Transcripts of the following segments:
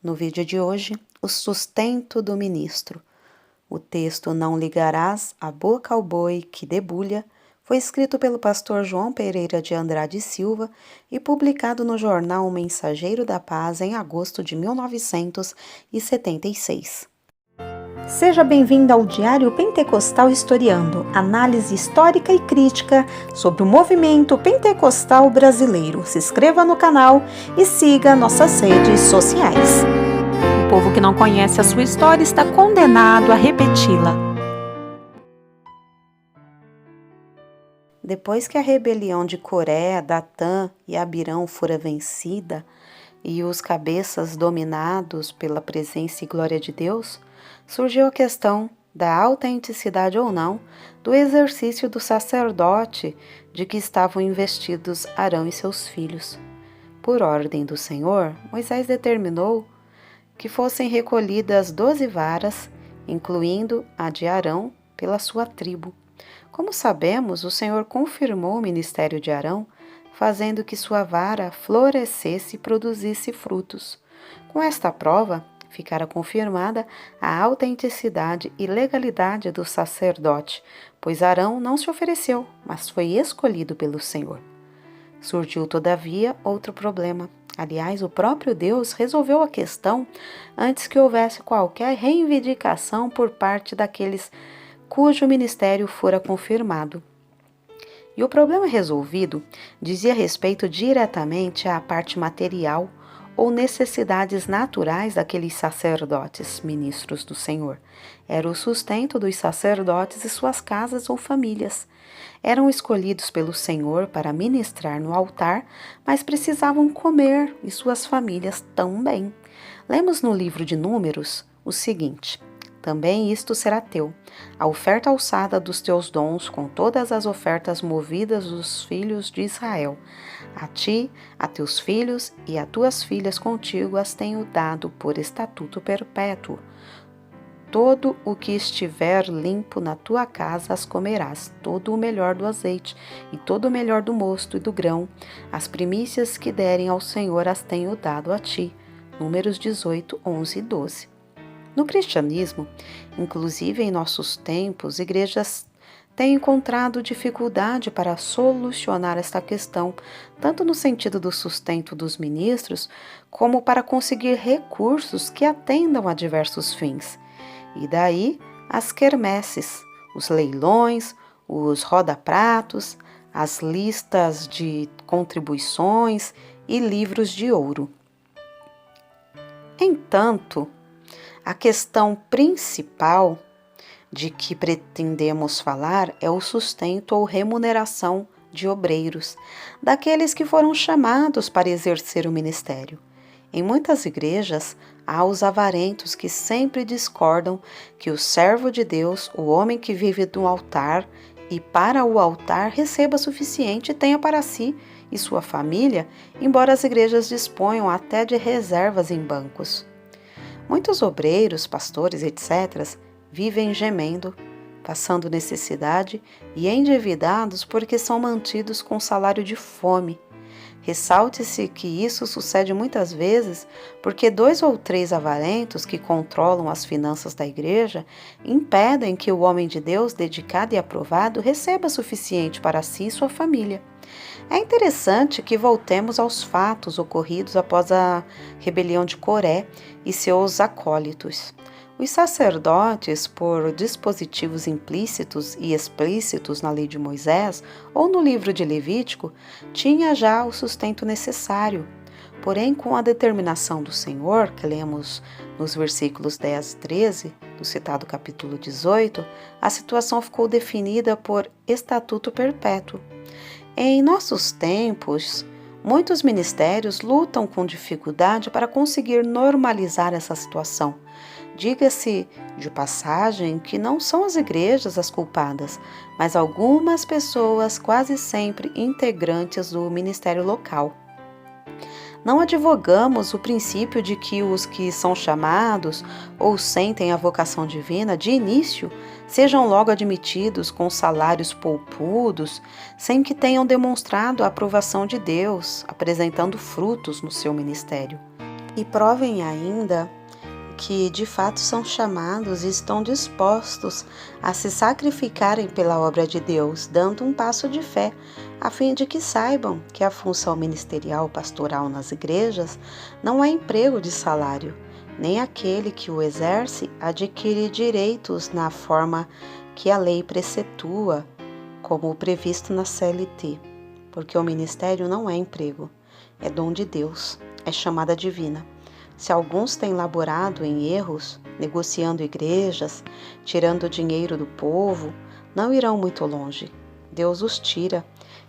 No vídeo de hoje, o sustento do ministro. O texto Não ligarás a boca ao boi que debulha foi escrito pelo pastor João Pereira de Andrade Silva e publicado no jornal Mensageiro da Paz em agosto de 1976. Seja bem-vindo ao Diário Pentecostal Historiando, análise histórica e crítica sobre o movimento pentecostal brasileiro. Se inscreva no canal e siga nossas redes sociais. O povo que não conhece a sua história está condenado a repeti-la. Depois que a rebelião de Coré, Datã e Abirão fora vencida e os cabeças dominados pela presença e glória de Deus, surgiu a questão da autenticidade ou não do exercício do sacerdote de que estavam investidos Arão e seus filhos. Por ordem do Senhor, Moisés determinou que fossem recolhidas 12 varas, incluindo a de Arão, pela sua tribo. Como sabemos, o Senhor confirmou o ministério de Arão, fazendo que sua vara florescesse e produzisse frutos. Com esta prova, ficara confirmada a autenticidade e legalidade do sacerdote, pois Arão não se ofereceu, mas foi escolhido pelo Senhor. Surgiu, todavia, outro problema. Aliás, o próprio Deus resolveu a questão antes que houvesse qualquer reivindicação por parte daqueles cujo ministério fora confirmado. E o problema resolvido dizia respeito diretamente à parte material ou necessidades naturais daqueles sacerdotes, ministros do Senhor. Era o sustento dos sacerdotes e suas casas ou famílias. Eram escolhidos pelo Senhor para ministrar no altar, mas precisavam comer e suas famílias também. Lemos no livro de Números o seguinte: também isto será teu, a oferta alçada dos teus dons, com todas as ofertas movidas dos filhos de Israel. A ti, a teus filhos e a tuas filhas contigo as tenho dado por estatuto perpétuo. Todo o que estiver limpo na tua casa as comerás, todo o melhor do azeite e todo o melhor do mosto e do grão. As primícias que derem ao Senhor as tenho dado a ti. Números 18, 11 e 12. No cristianismo, inclusive em nossos tempos, igrejas têm encontrado dificuldade para solucionar esta questão, tanto no sentido do sustento dos ministros, como para conseguir recursos que atendam a diversos fins. E daí as quermesses, os leilões, os roda-pratos, as listas de contribuições e livros de ouro. Entanto, a questão principal de que pretendemos falar é o sustento ou remuneração de obreiros, daqueles que foram chamados para exercer o ministério. Em muitas igrejas, há os avarentos que sempre discordam que o servo de Deus, o homem que vive no altar e para o altar, receba suficiente e tenha para si e sua família, embora as igrejas disponham até de reservas em bancos. Muitos obreiros, pastores, etc., vivem gemendo, passando necessidade e endividados porque são mantidos com salário de fome. Ressalte-se que isso sucede muitas vezes porque 2 ou 3 avarentos que controlam as finanças da igreja impedem que o homem de Deus, dedicado e aprovado, receba suficiente para si e sua família. É interessante que voltemos aos fatos ocorridos após a rebelião de Coré e seus acólitos. Os sacerdotes, por dispositivos implícitos e explícitos na lei de Moisés ou no livro de Levítico, tinham já o sustento necessário. Porém, com a determinação do Senhor, que lemos nos versículos 10 e 13, do citado capítulo 18, a situação ficou definida por estatuto perpétuo. Em nossos tempos, muitos ministérios lutam com dificuldade para conseguir normalizar essa situação. Diga-se de passagem que não são as igrejas as culpadas, mas algumas pessoas, quase sempre integrantes do ministério local. Não advogamos o princípio de que os que são chamados ou sentem a vocação divina de início sejam logo admitidos com salários poupudos, sem que tenham demonstrado a aprovação de Deus, apresentando frutos no seu ministério. E provem ainda que de fato são chamados e estão dispostos a se sacrificarem pela obra de Deus, dando um passo de fé, a fim de que saibam que a função ministerial pastoral nas igrejas não é emprego de salário, nem aquele que o exerce adquire direitos na forma que a lei precetua, como previsto na CLT, porque o ministério não é emprego, é dom de Deus, é chamada divina. Se alguns têm laborado em erros, negociando igrejas, tirando dinheiro do povo, não irão muito longe. Deus os tira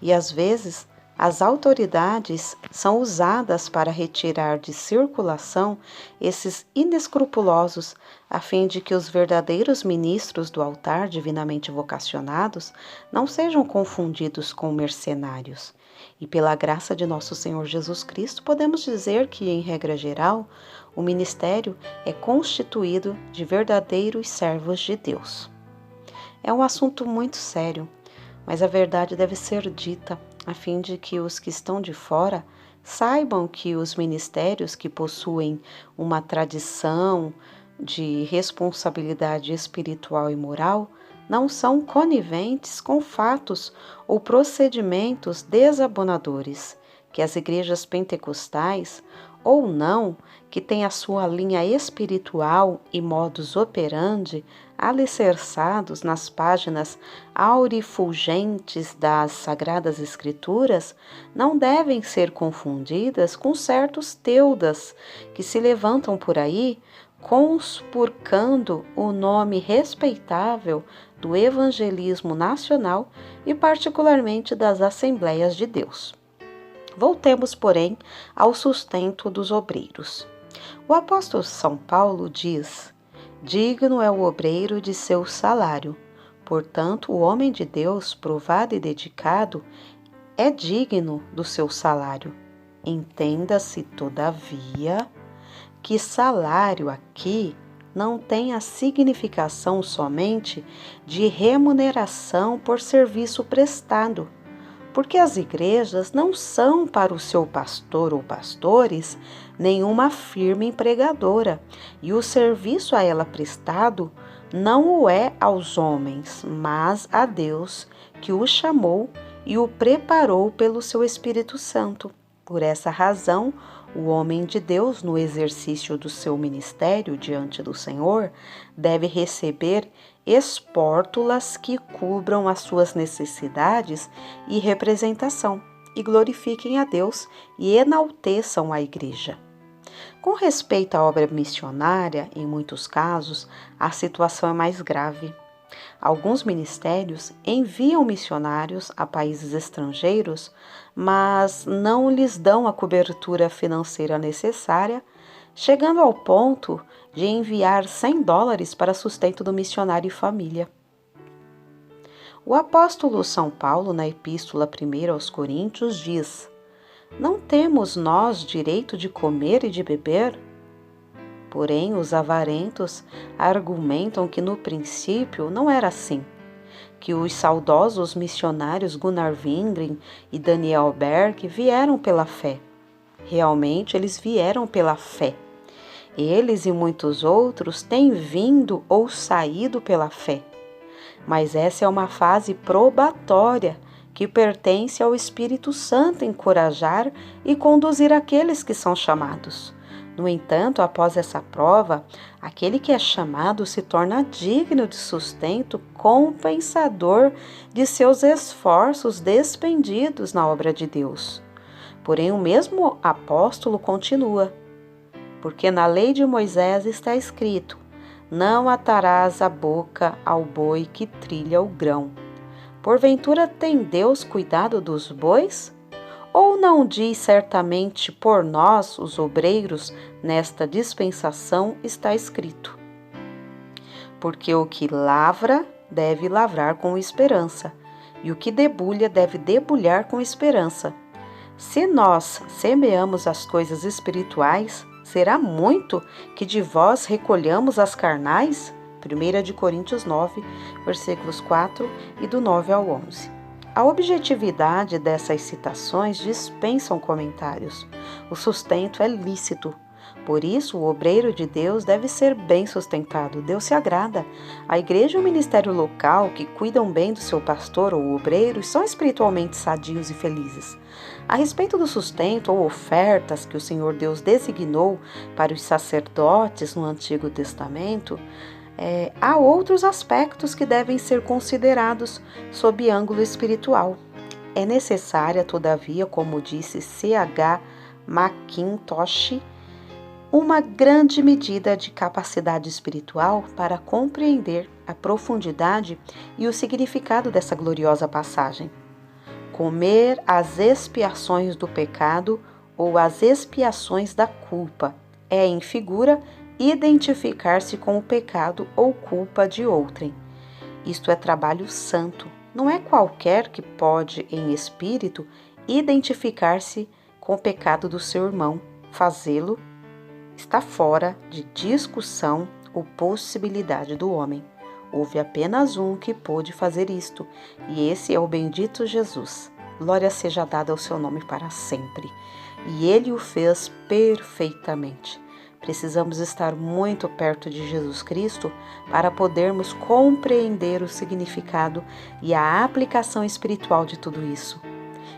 e, às vezes, as autoridades são usadas para retirar de circulação esses inescrupulosos, a fim de que os verdadeiros ministros do altar divinamente vocacionados não sejam confundidos com mercenários. E pela graça de nosso Senhor Jesus Cristo, podemos dizer que, em regra geral, o ministério é constituído de verdadeiros servos de Deus. É um assunto muito sério, mas a verdade deve ser dita, a fim de que os que estão de fora saibam que os ministérios que possuem uma tradição de responsabilidade espiritual e moral não são coniventes com fatos ou procedimentos desabonadores, que as igrejas pentecostais, ou não, que têm a sua linha espiritual e modus operandi alicerçados nas páginas aurifulgentes das Sagradas Escrituras, não devem ser confundidas com certos teudas que se levantam por aí, conspurcando o nome respeitável do evangelismo nacional e particularmente das Assembleias de Deus. Voltemos, porém, ao sustento dos obreiros. O apóstolo São Paulo diz: digno é o obreiro de seu salário. Portanto, o homem de Deus, provado e dedicado, é digno do seu salário. Entenda-se, todavia, que salário aqui não tem a significação somente de remuneração por serviço prestado, porque as igrejas não são para o seu pastor ou pastores nenhuma firma empregadora, e o serviço a ela prestado não o é aos homens, mas a Deus, que o chamou e o preparou pelo seu Espírito Santo. Por essa razão, o homem de Deus, no exercício do seu ministério diante do Senhor, deve receber espórtulas que cubram as suas necessidades e representação, e glorifiquem a Deus e enalteçam a Igreja. Com respeito à obra missionária, em muitos casos, a situação é mais grave. Alguns ministérios enviam missionários a países estrangeiros, mas não lhes dão a cobertura financeira necessária, chegando ao ponto de enviar $100 para sustento do missionário e família. O apóstolo São Paulo, na Epístola 1 aos Coríntios, diz: não temos nós direito de comer e de beber? Porém, os avarentos argumentam que no princípio não era assim, que os saudosos missionários Gunnar Wingren e Daniel Berg vieram pela fé. Realmente, eles vieram pela fé. Eles e muitos outros têm vindo ou saído pela fé. Mas essa é uma fase probatória que pertence ao Espírito Santo encorajar e conduzir aqueles que são chamados. No entanto, após essa prova, aquele que é chamado se torna digno de sustento compensador de seus esforços despendidos na obra de Deus. Porém, o mesmo apóstolo continua: porque na lei de Moisés está escrito: não atarás a boca ao boi que trilha o grão. Porventura tem Deus cuidado dos bois? Ou não diz certamente por nós, os obreiros, nesta dispensação está escrito: porque o que lavra deve lavrar com esperança, e o que debulha deve debulhar com esperança. Se nós semeamos as coisas espirituais, será muito que de vós recolhamos as carnais? 1 Coríntios 9, versículos 4 e do 9 ao 11. A objetividade dessas citações dispensam comentários. O sustento é lícito. Por isso, o obreiro de Deus deve ser bem sustentado. Deus se agrada. A igreja e o ministério local que cuidam bem do seu pastor ou obreiro são espiritualmente sadios e felizes. A respeito do sustento ou ofertas que o Senhor Deus designou para os sacerdotes no Antigo Testamento, há outros aspectos que devem ser considerados sob ângulo espiritual. É necessária, todavia, como disse C.H. Mackintosh, uma grande medida de capacidade espiritual para compreender a profundidade e o significado dessa gloriosa passagem. Comer as expiações do pecado ou as expiações da culpa é, em figura, identificar-se com o pecado ou culpa de outrem. Isto é trabalho santo. Não é qualquer que pode, em espírito, identificar-se com o pecado do seu irmão. Fazê-lo está fora de discussão ou possibilidade do homem. Houve apenas um que pôde fazer isto, e esse é o bendito Jesus. Glória seja dada ao seu nome para sempre. E ele o fez perfeitamente. Precisamos estar muito perto de Jesus Cristo para podermos compreender o significado e a aplicação espiritual de tudo isso.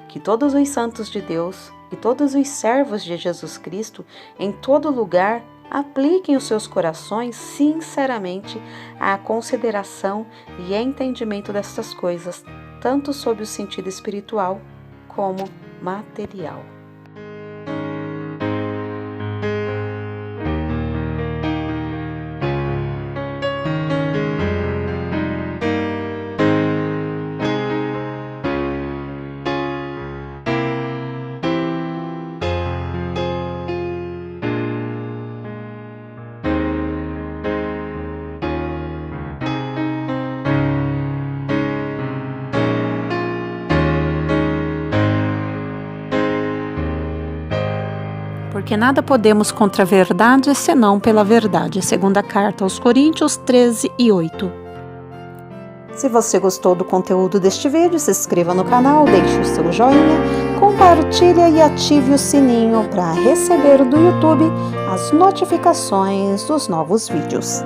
Que todos os santos de Deus e todos os servos de Jesus Cristo, em todo lugar, apliquem os seus corações sinceramente à consideração e entendimento destas coisas, tanto sob o sentido espiritual como material. Porque nada podemos contra a verdade, senão pela verdade. Segunda carta aos Coríntios 13:8. Se você gostou do conteúdo deste vídeo, se inscreva no canal, deixe o seu joinha, compartilhe e ative o sininho para receber do YouTube as notificações dos novos vídeos.